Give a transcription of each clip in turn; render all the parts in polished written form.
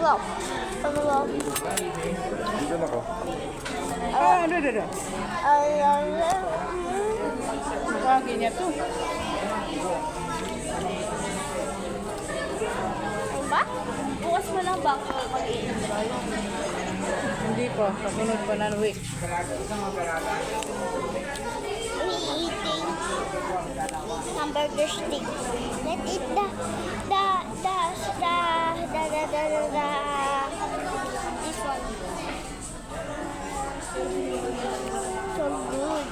Go. Dito na ko. Ada. Lagi niya to. Ba? Bukas mo lang ba ako mag-i-enjoy? Hindi pa. Kasunod pa na week. We eating hamburger stick. Let's eat this one. So good.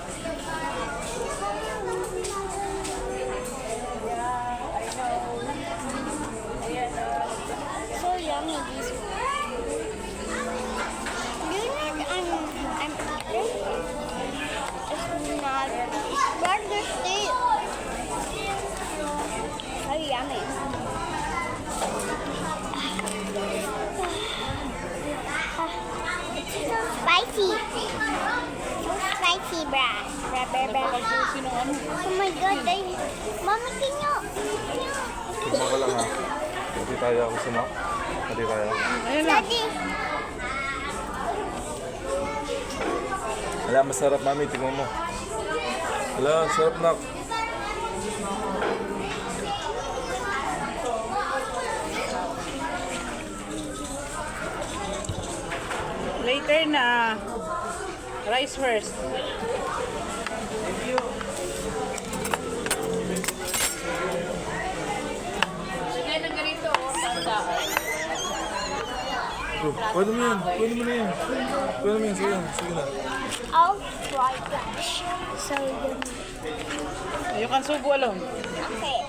So yummy this one. Do you need I'm eating? It's not burger stick. So yummy. It's so spicy. So spicy, bruh. Sino ano? Oh my god, Mama, can you? Tignan ko lang ha. Hindi tayo ako sumak. Hindi tayo. Ayan na. Daddy. Wala, masarap mami. Tingnan mo. Wala, sarap nak. Later na. Rice first. Sige na ganito. Oh, pwede mo yan. Pwede mo na yan. Pwede mo yan. Sige na. Sige na. I'll try that. So yummy. You can subo alone. Okay.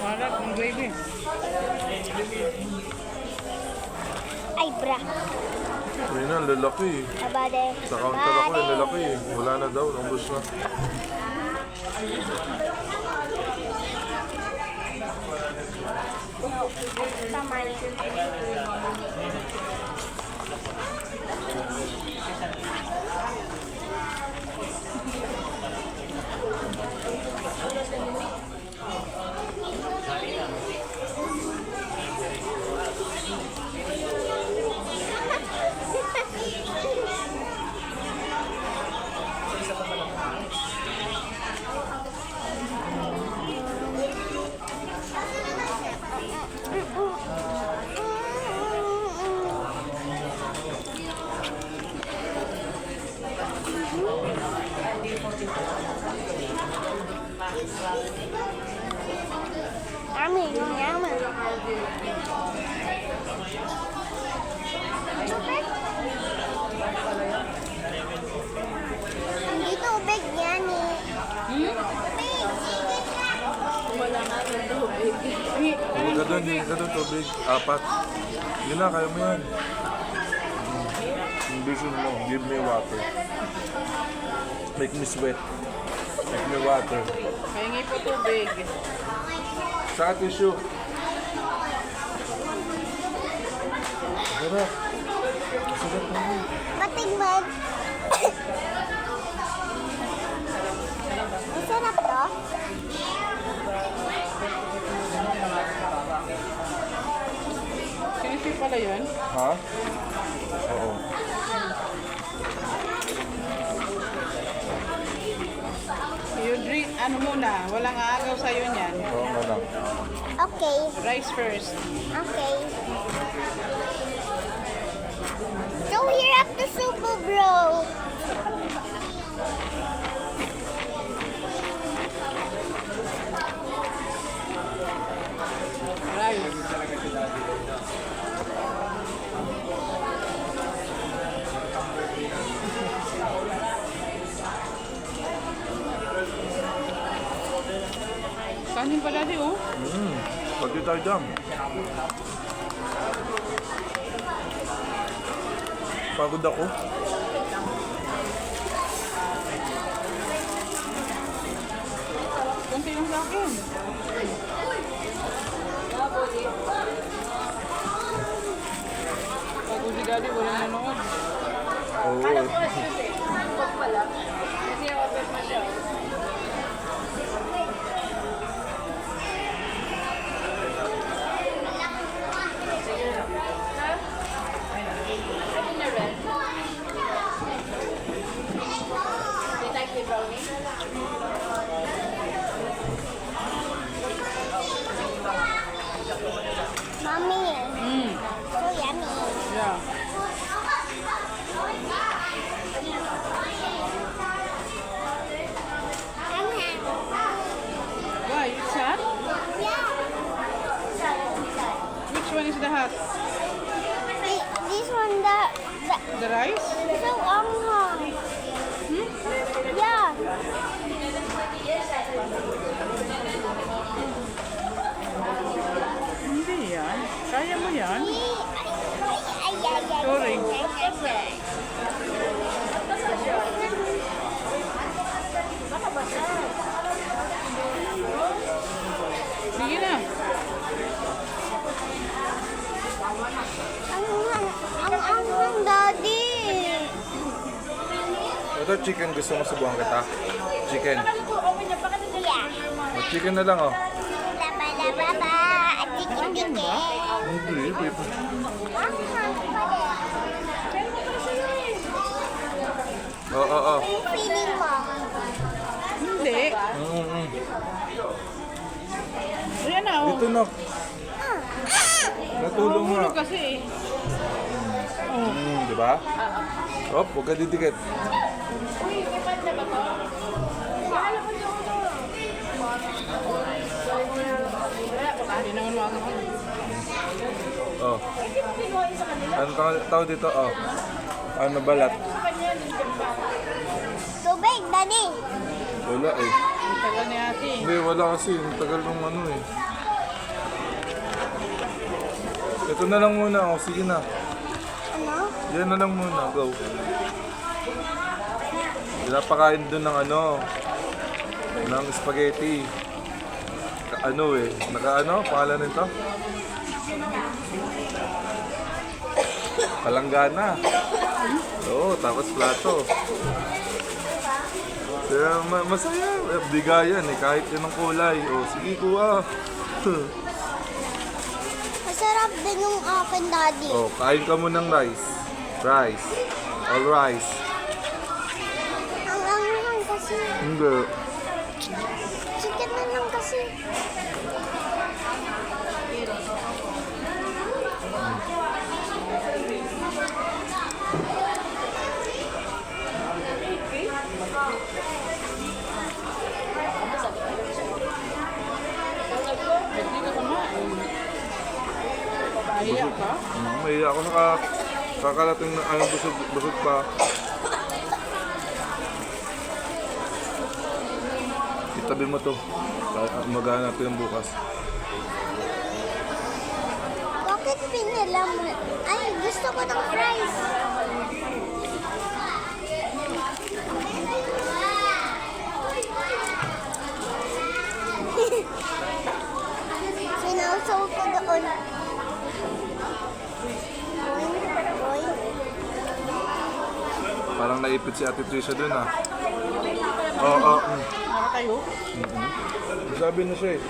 Malat ng gravy. Ay, bra. Ayun na, lalaki eh. Abade. Sa counter ako, yung lalaki eh. Wala na daw, nambus na. Tama rin. Yummy. Hindi tubig yan eh. Huwag ka doon, hindi ka doon tubig. 4. Yun na, kaya mo yan. Yung vision mo, give me water. Make me sweat. Make me water. Mahingi po tubig. Saka tissue. Sarap. Sarap na yun. Matigman. Masarap to. Kinisi pala yun. Ha? Oo. You drink, ano muna, walang aagaw sa'yo niyan. Oo nga lang. Okay. Rice first. Okay. So here up the Subo Bro. Rice. Kanin pa dati, oh. Pati tayo dyan. Pagod ako. Kunti lang sa akin. Pagod si Daddy, walang nanood. Oo. Mommy, Mm. so yummy. Yeah. I'm happy. Why? It's hot? Yeah. Which one is the hot? This one, the The rice? so Yeah. Hindi yan. Kaya mo yan. Sorry. Sige na. Ang daddy. Ito chicken, gusto mo subuhan kita? Chicken. Yeah. Chicken na lang, oh. Laba. Dikit-dikit. Hindi, babe. Oo. Feeling mo. Hindi. Ayan na, oh. Dito na. Natulong nga. Mahulog kasi eh. Di ba? Op, huwag ka didikit. Hindi naman wag ako. Oh. Ano tawag dito? Oh. Ano balat? Tubig, daddy. Wala eh. Ang tagal ni ate. Hindi, wala kasi. Ang tagal ng ano eh. Ito na lang muna. Oh, sige na. Ano? Yan na lang muna. Go. Pinapakain doon ng ano. Ng spaghetti. Ano eh. Naka ano? Pangalan nito? Palanggana. Oo, tapos plato. Kaya masaya. Bigayan eh. Kahit yun ang kulay. O, sige kuha. Masarap din yung akin, daddy. O, kain ka mo ng rice. Rice. All rice. Ang anghang kasi. Hindi. Chicken na lang kasi. Hindi ka kumain. Pahiya ka? Mahiya ako kakalating na ano, busog pa. Itabi mo to. Maghanap yun bukas. Bakit pinila mo? Ay, gusto ko ng fries. Sinausaw ko doon. Boy. Parang naipit si Ate Trisha dun ah. Oo. Nakatayo? Sabi na siya eh.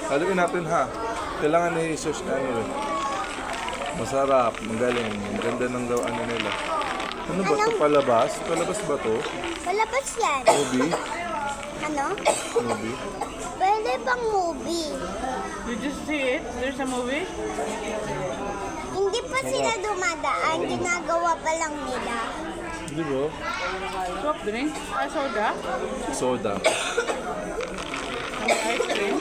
Haluin natin ha. Kailangan ni Jesus na ano rin. Masarap, magaling. Ang ganda ng ano nila. Ano ba ito? Palabas? Palabas ba to? Malabas yan. Movie? Ano? Movie? Pwede bang movie? Did you see it? There's a movie? Hindi pa sila dumadaan. Ginagawa pa lang nila. Di ba? Soft drink? Ay, soda? Soda. May ice cream?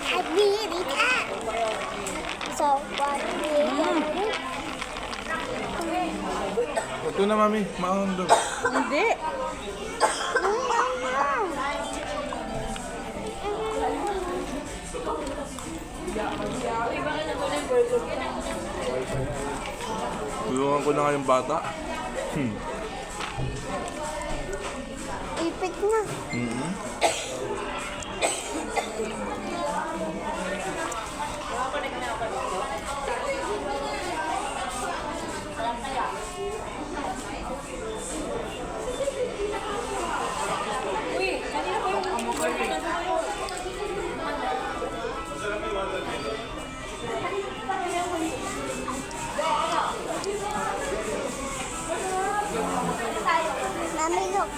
I really can. So, what do you do? Ito na, mami. Maon daw. Hindi. Tulungan ko na nga yung bata. Ipit na. Mhm. Mami, look.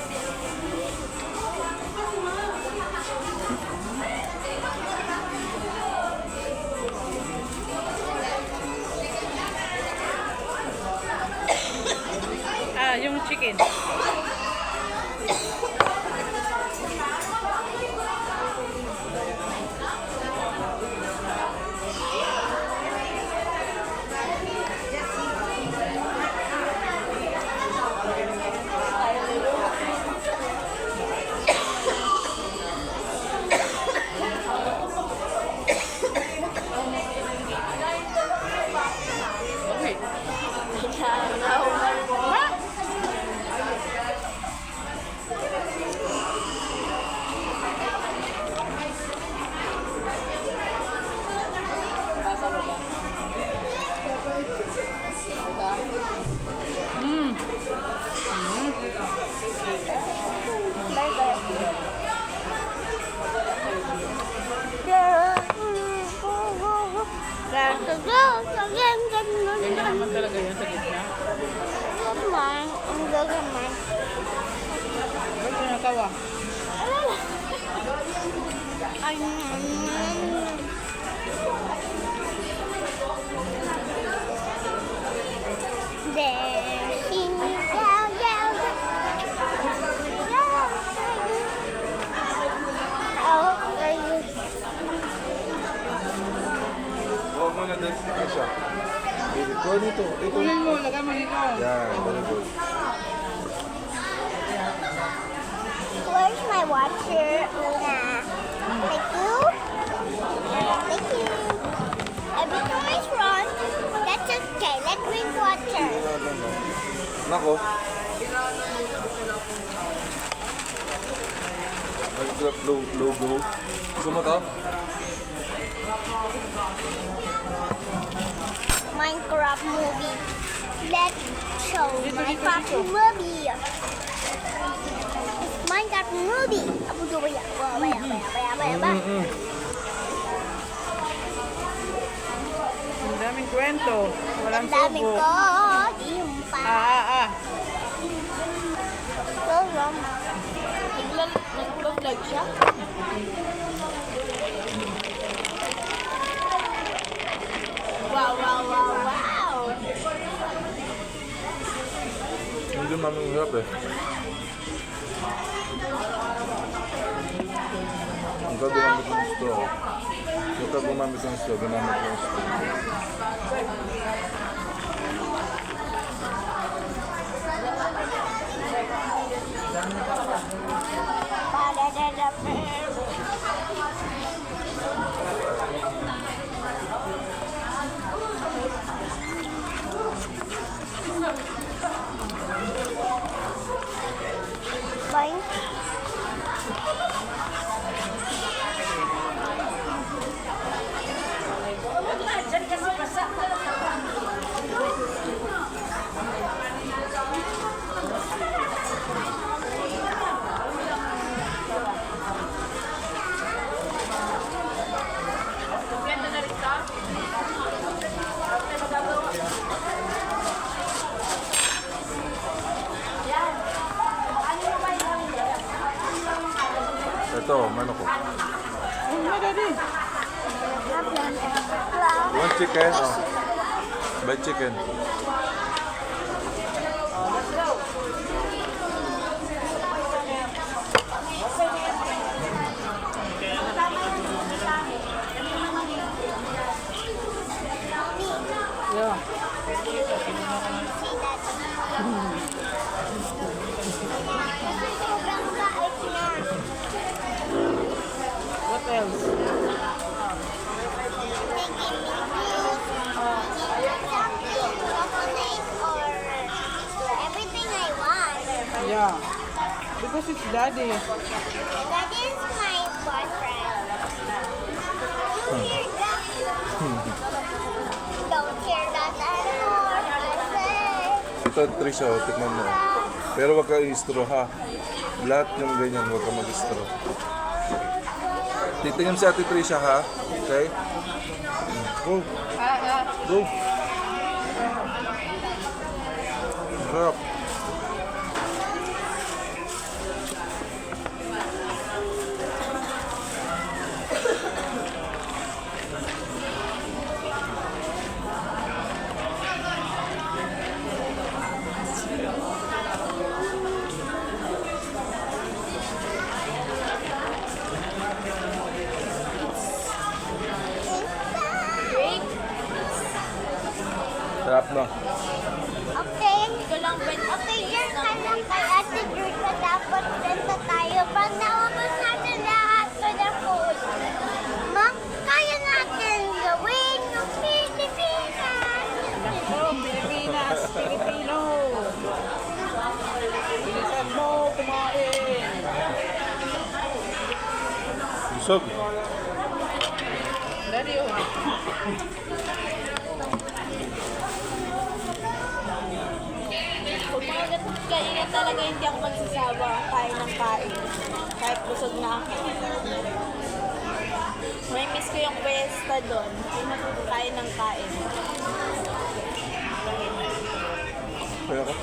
Ah, yung chicken. Okay. Ganyan naman talaga yan sa gitna. Ang gagaman. Ba't sinakawa? Ay, Huwag mo na din. Asya. Ito nito. Ito. Kunin mo, lagay mo dito. Yan. Very good. Where's my watcher, Una? Thank you. Thank you. Everything is wrong. That's okay. Let's drink water. Nako. Minecraft logo. Gusto mo to? Minecraft movie. Let's show Minecraft movie. Minecraft movie. Abu do ya. Ba. Ang daming kwento. Walang Ang daming subo. ko. Dimpa. So, nag-vlog siya. Wow. Hindi mami hirap eh. Ang gagawin ko ng straw. Ito gumamit ng straw, ginamit ng straw. Bye. Ito, manok ko. Ano na, Daddy? One chicken, oh. Buy chicken. Let's go. Yeah. Sobrang bait na. What else? Something, chocolate or everything I want. Yeah. Because it's daddy. That is my boyfriend. You hear that? Don't hear that anymore. I say. Ito, Trisha, oh, tikman mo. Pero wag ka i-straw ha. Lahat yung ganyan, wag ka mag-straw. Titingnan si Ate Trisha ha. Okay? Go. Go. Sarap. Break. Sarap no? Okay. Okay, yan ka lang kay Ate Georgia. Dapat renta tayo. Pag naubos natin lahat to the food, kaya natin gawin yung Pilipinas. Nako, Pilipinas, Pilipino. Bilisan mo kumain. Busog. Daddy, oh. Kung mga kainan talaga hindi ako magsasawa, kain ng kain. Kahit busog na ako. May miss ko yung pesta doon. Kain ng kain. Kaya ka?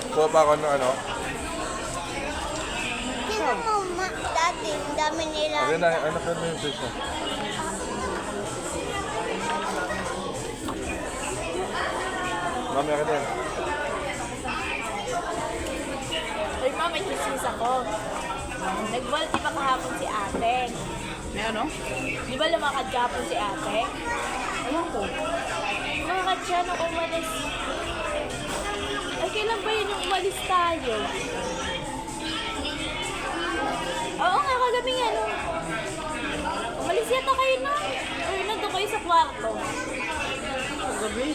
Kuha pa ako ng ano. Sino mo, dati, ang dami nila. Okay na, anak ka na yung Trisha. Mami, akin din. Uy, ma, may chismis ako. Nag-ball, di ba kahapon si ate? May ano? Di ba lumakad kahapon si ate? Ewan ko. Lumakad siya nung umalis. Ay, kailan ba yun yung umalis tayo? Oo nga, kagabi nga nung umalis yata kayo na. Or nandun kayo sa kwarto. Gabi.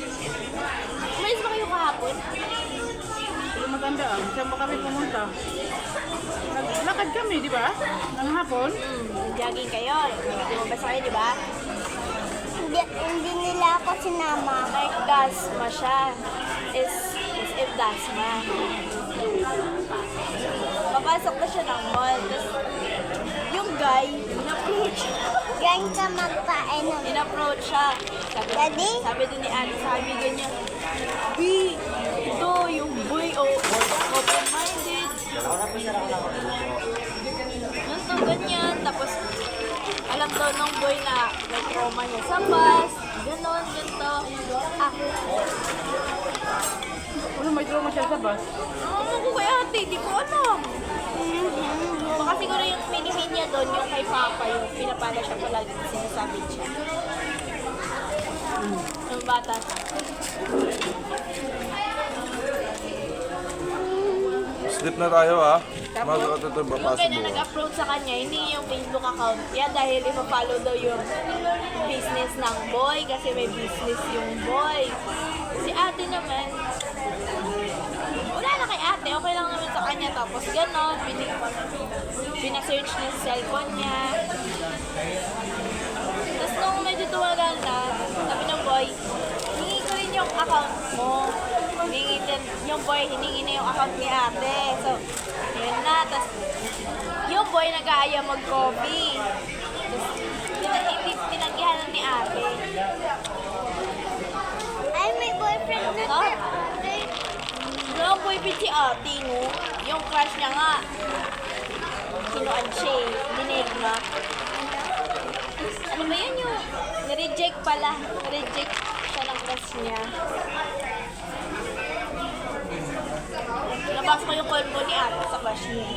Umalis ba kayo kahapon? Pero maganda ah. Saan ba kami pumunta? Naglakad kami, di ba? Nang hapon. Jogging kayo. Lumabas kayo, di ba? Hindi nila ako sinama. May dasma siya. Is if dasma. Papasok na siya ng mall. Tapos, yung guy, in-approach. Gan ka magpainom. In-approach siya. Daddy? Sabi din ni ate sa kaibigan niya, B, ito yung boy, open-minded. Ganito, ganyan. Tapos, alam daw ng boy na may trauma niya sa bus. Ganon, ganito. Ah, Ano, may trauma siya sa bus? ano ko kay ate? Di ko alam. Baka siguro yung minihin niya doon, yung kay Papa, yung pinapala siya palagi, sinasabi siya. Yung bata siya. Sleep na tayo ha. Tapos, Magkakata ito yung papasok kaya mo. nag-upload sa kanya, hindi yung Facebook account niya dahil ipa-follow daw yung business ng boy kasi may business yung boy. Si ate naman, wala na kay ate, okay lang naman sa kanya. Tapos gano'n, pina-search niya sa cellphone niya. Tapos nung medyo tumagal na, sabi ng boy, hingi ko rin yung account mo. Hiningi din, yung boy, hiningi na yung account ni ate. So, yun na. Tapos, yung boy nag-aaya mag-coffee. Tapos, tinanggihan ni ate. Ay, may boyfriend na No? siya. No, Walang boyfriend si ate, no? Yung crush niya nga. Kinuan siya eh. Dinigma. Ano ba yun yung... Nireject pala. Nireject siya ng crush niya. Nabas ko yung call mo ni ate sa crush niya.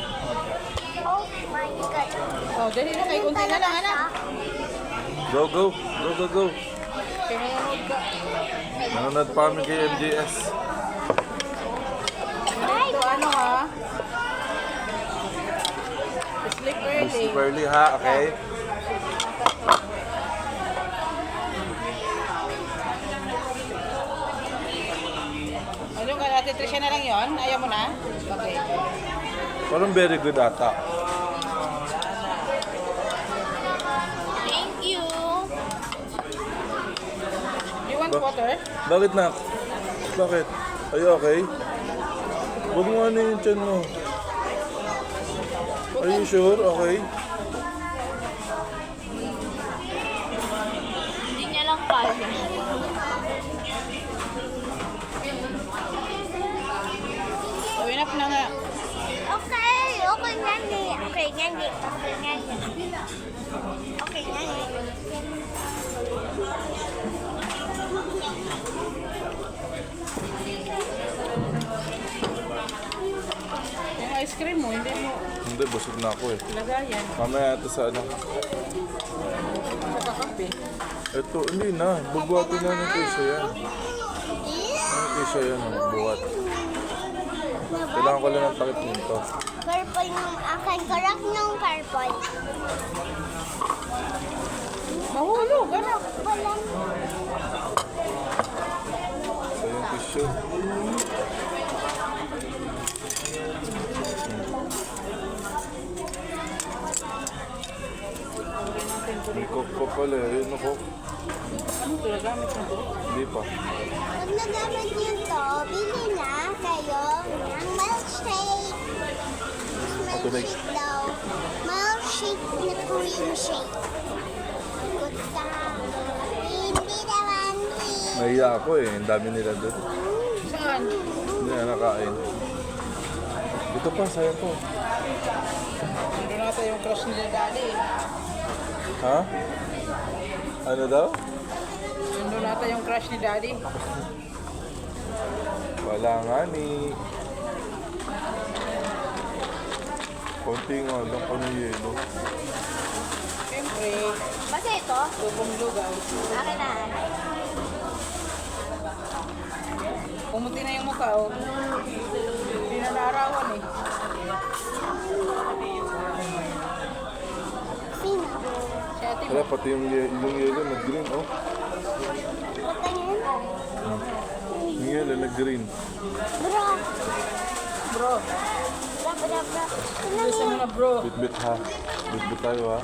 Oh my God. Oh, dali na kayo. Kunti na lang, anak. Go, go. Go, go, go. Kaya manonood ka. Nanonood pa kami kay MJS. Ito ano ha? Sleep early. Sleep early ha, okay? Ano ka, Ate Tricia na lang yon? Ayaw mo na? Okay. Parang very good ata. Thank you. You want water? Bakit na? Bakit? Are you okay? Huwag mo ano yung tiyan mo. Are you sure? Okay? Hindi niya lang kaya. Oh, enough na nga. Okay, okay Nani. Okay Nani. Okay Nani. Okay Nani. Yung ice cream mo, hindi mo Hindi, busog na ako eh. lagayan. Mamaya ito sa ano. Sa kakape. Ito, hindi na. Bubuhatin na ng kesyo yan. Ano kesyo yan? Bubuhat. Kailangan ko lang ng takip nito. Purple yung akin. Correct yung purple. Mahulog, anak. Walang Ito yung tissue. May coke pa pala eh. Ayun na coke. Ano ito, nagamit mo ito? Hindi pa. Pag nagamit nyo to, bili na kayo ng milkshake. Ito na. Milkshake daw. Milkshake na cream shake. Good ka. Hindi naman eh. Nahiya ako eh. Ang dami nila doon. Saan? Hindi na nakain. Ito pa, sayang ko. Hindi nata yung crush ni Daddy. Ha? Ano daw? Nandun nata yung crush ni Daddy. Wala nga ni. Konti nga lang ano yelo. Siyempre, Basta ito, tubong lugaw. akin na. Pumuti na yung mukha, oh. Hindi na naarawan eh. Sino? Si ate mo. Wala, pati yung yelo nag-green, oh. Okay yun? Yung yelo nag-green. Bro. Bro, Bro, bro, bro. gusto mo na bro. Bit-bit ha. Bit-bit tayo ha.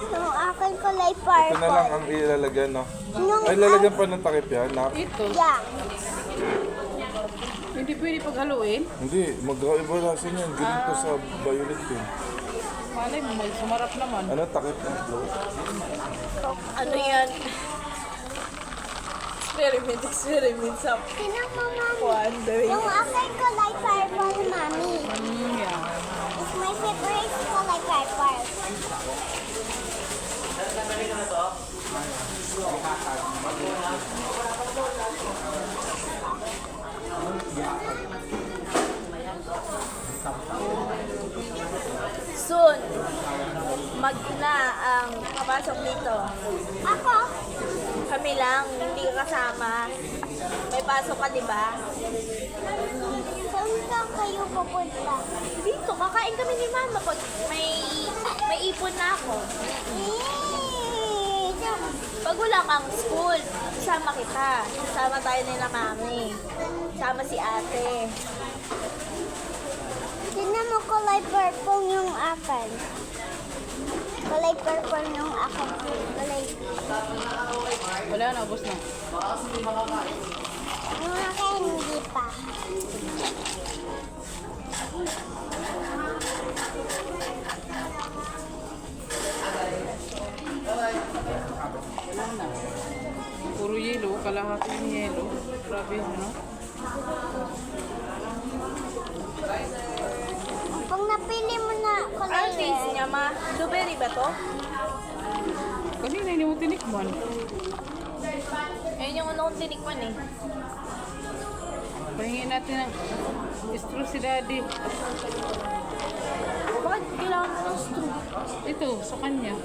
Yung akin kulay Ito na lang purple. ang ilalagyan, no? Yung Ay, lalagyan pa ng takip yan, na? Ito, Yeah. hindi pwede paghaluin. Hindi, magkaiba lasin yan. Green to sa violet din. Malay mo, may sumarap naman. Ano, takip ng flow? Ano yan? Experiment sa Sino mo, mami? wondering. Yung akin kulay purple, mami. Yeah. It's my favorite kulay purple. Soon, na ang papasok dito. Ako? Kami lang, hindi ka kasama. May pasok ka, di ba? Saan ka kayo pupunta? Dito, kakain kami ni Mama pag may ipon na ako. Pag wala kang school, sama kita. Sama tayo nila Mami. Sama si ate. Tignan mo kulay purple yung akin. Kulay purple yung akin. Kulay Wala na, ubos na. yung akin hindi pa. Wala na. Puro yelo, kalahati yung yelo. Grabe, ano? Ma, blueberry ba to? Kanina hindi mo tinikman. Ayun yung una kong tinikman eh. Pahingin natin ng straw si Daddy. Bakit kailangan mo ng straw? Ito, sa kanya.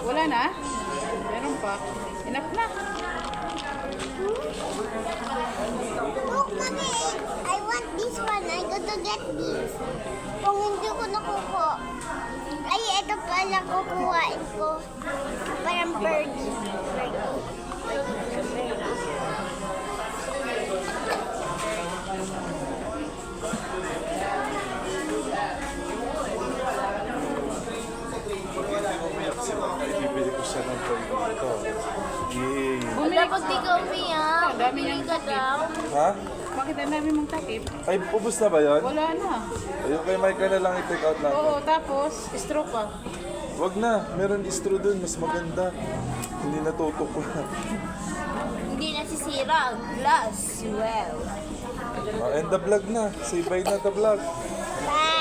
Wala na? Meron pa. Enough na. Look, Mami, I want this one. I got to get this. Kung hindi ko nakuha. Ay, ito pala kukuhain ko. Parang birdie. Bibili ko siya ng toy dito. Yay! Dapat di ka umiyak. Dami Bili niyang ka daw. Ha? Bakit ang dami mong takip? Ay, ubus na ba yun? Wala na. Ayun kay Micah na lang i-take out natin. Oo, tapos straw pa. Wag na, meron istro dun, mas maganda. Hindi natutok ko na. Hindi nasisira ang glass. Well. End the vlog na. Say bye na the vlog. Bye!